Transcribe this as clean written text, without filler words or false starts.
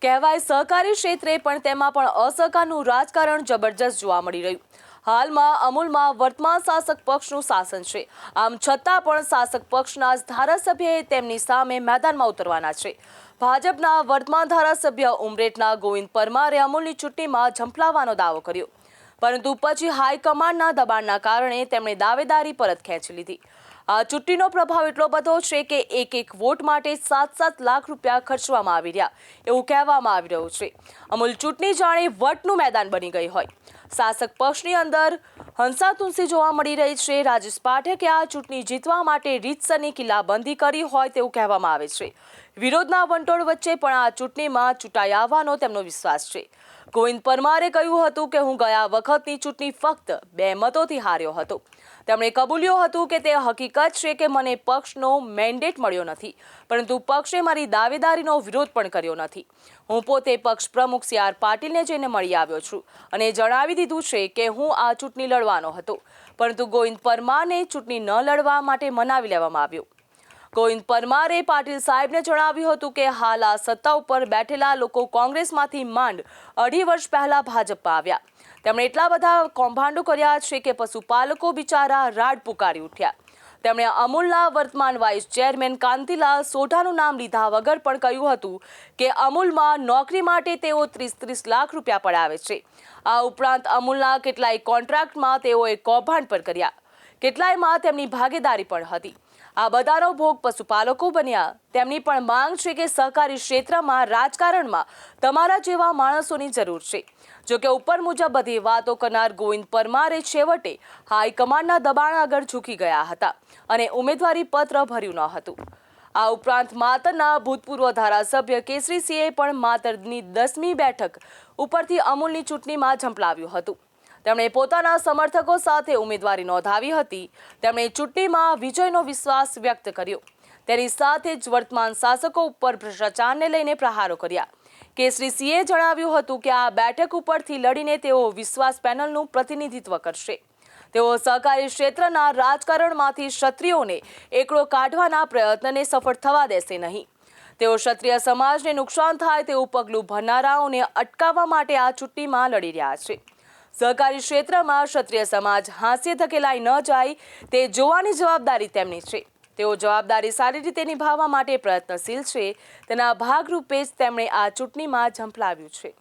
કહેવાય સહકારી ક્ષેત્રે પણ તેમાં પણ અસહકારનું રાજકારણ જબરજસ્ત જોવા મળી રહ્યું। હાલમાં અમૂલમાં વર્તમાન શાસક પક્ષનું શાસન છે। આમ છતાં પણ શાસક પક્ષના ધારાસભ્યએ તેમની સામે મેદાનમાં ઉતરવાના છે। ભાજપના વર્તમાન ધારાસભ્ય ઉમરેઠના ગોવિંદ પરમારે અમૂલની ચૂંટણીમાં ઝંપલાવવાનો દાવો કર્યો, પરંતુ પછી હાઈકમાન્ડના દબાણના કારણે તેમણે દાવેદારી પરત ખેંચી લીધી। આ ચૂંટણીનો પ્રભાવ એટલો બધો છે કે એક વોટ માટે 7-7 લાખ રૂપિયા ખર્ચવામાં આવી રહ્યા એવું કહેવામાં આવી રહ્યું છે। અમૂલ ચૂંટણી જાણે વટનું મેદાન બની ગઈ હોય। શાસક પક્ષની અંદર હંસાતુંસી જોવા મળી રહી છે। રાજેશ પાઠકે આ ચૂંટણી જીતવા માટે રીતસરની કિલ્લાબંધી કરી હોય તેવું કહેવામાં આવે છે। વિરોધના વંટોળ વચ્ચે પણ આ ચૂંટણીમાં ચૂંટાઈ આવવાનો તેમનો વિશ્વાસ છે। ગોવિંદ પરમારે કહ્યું હતું કે હું ગયા વખતની ચૂંટણી ફક્ત 2 મતોથી હાર્યો હતો। તેમણે કબૂલ્યું હતું કે તે હકીકત છે કે મને પક્ષનો મેન્ડેટ મળ્યો નથી, પરંતુ પક્ષે મારી દાવેદારીનો વિરોધ પણ કર્યો નથી। હું પોતે પક્ષ પ્રમુખ CR પાટીલને જઈને મળી આવ્યો છું અને જણાવી દીધું છે કે હું આ ચૂંટણી લડવાનો હતો, પરંતુ ગોવિંદ પરમારને ચૂંટણી ન લડવા માટે મનાવી લેવામાં આવ્યો। ગોવિંદ પરમારે પાટીલ સાહેબને જણાવ્યું હતું કે હાલ આ સત્તા ઉપર બેઠેલા લોકો કોંગ્રેસમાંથી માંડ 2.5 વર્ષ પહેલા ભાજપમાં આવ્યા। તેમણે એટલા બધા કૌભાંડો કર્યા છે કે પશુપાલકો બિચારા રાડ પુકારી ઉઠ્યા। તેમણે અમૂલના વર્તમાન વાઇસ ચેરમેન કાંતિલાલ સોઢાનું નામ લીધા વગર પણ કહ્યું હતું કે અમૂલમાં નોકરી માટે તેઓ 30-30 લાખ રૂપિયા પડાવે છે। આ ઉપરાંત અમૂલના કેટલાય કોન્ટ્રાક્ટમાં તેઓએ કૌભાંડ પણ કર્યા, કેટલાયમાં તેમની ભાગીદારી પણ હતી। આ બધાનો ભોગ પશુપાલકો બન્યા। તેમની પણ માંગ છે કે સહકારી ક્ષેત્રમાં રાજકારણમાં તમારા જેવા માણસોની જરૂર છે। જોકે ઉપર મુજબ બધી વાતો કરનાર ગોવિંદ પરમારે છેવટે હાઈકમાન્ડના દબાણ આગળ ઝૂકી ગયા હતા અને ઉમેદવારી પત્ર ભર્યું ન હતું। આ ઉપરાંત માતરના ભૂતપૂર્વ ધારાસભ્ય કેસરીસિંહે પણ માતરની 10મી બેઠક ઉપરથી અમૂલની ચૂંટણીમાં ઝંપલાવ્યું હતું। તેમણે પોતાના સમર્થકો સાથે ઉમેદવારી નોંધાવી હતી। તેમણે ચૂંટણીમાં વિજયનો વિશ્વાસ વ્યક્ત કર્યો। તેની સાથે જ વર્તમાન શાસકો ઉપર ભ્રષ્ટાચારને લઈને પ્રહારો કર્યા। કેસરીસિંહે જણાવ્યું હતું કે આ બેઠક ઉપરથી લડીને તેઓ વિશ્વાસ પેનલનું પ્રતિનિધિત્વ કરશે। તેઓ સહકારી ક્ષેત્રના રાજકારણમાંથી ક્ષત્રિયોને એકડો કાઢવાના પ્રયત્નને સફળ થવા દેશે નહીં। તેઓ ક્ષત્રિય સમાજને નુકસાન થાય તેવું પગલું ભરનારાઓને અટકાવવા માટે આ ચૂંટણીમાં લડી રહ્યા છે। સહકારી ક્ષેત્રમાં ક્ષત્રિય સમાજ હાંસિએ ધકેલાઈ ન જાય તે જોવાની જવાબદારી તેમની છે। તેઓ જવાબદારી સારી રીતે નિભાવવા માટે પ્રયત્નશીલ છે। તેના ભાગરૂપે જ તેમણે આ ચૂંટણીમાં ઝંપલાવ્યું છે।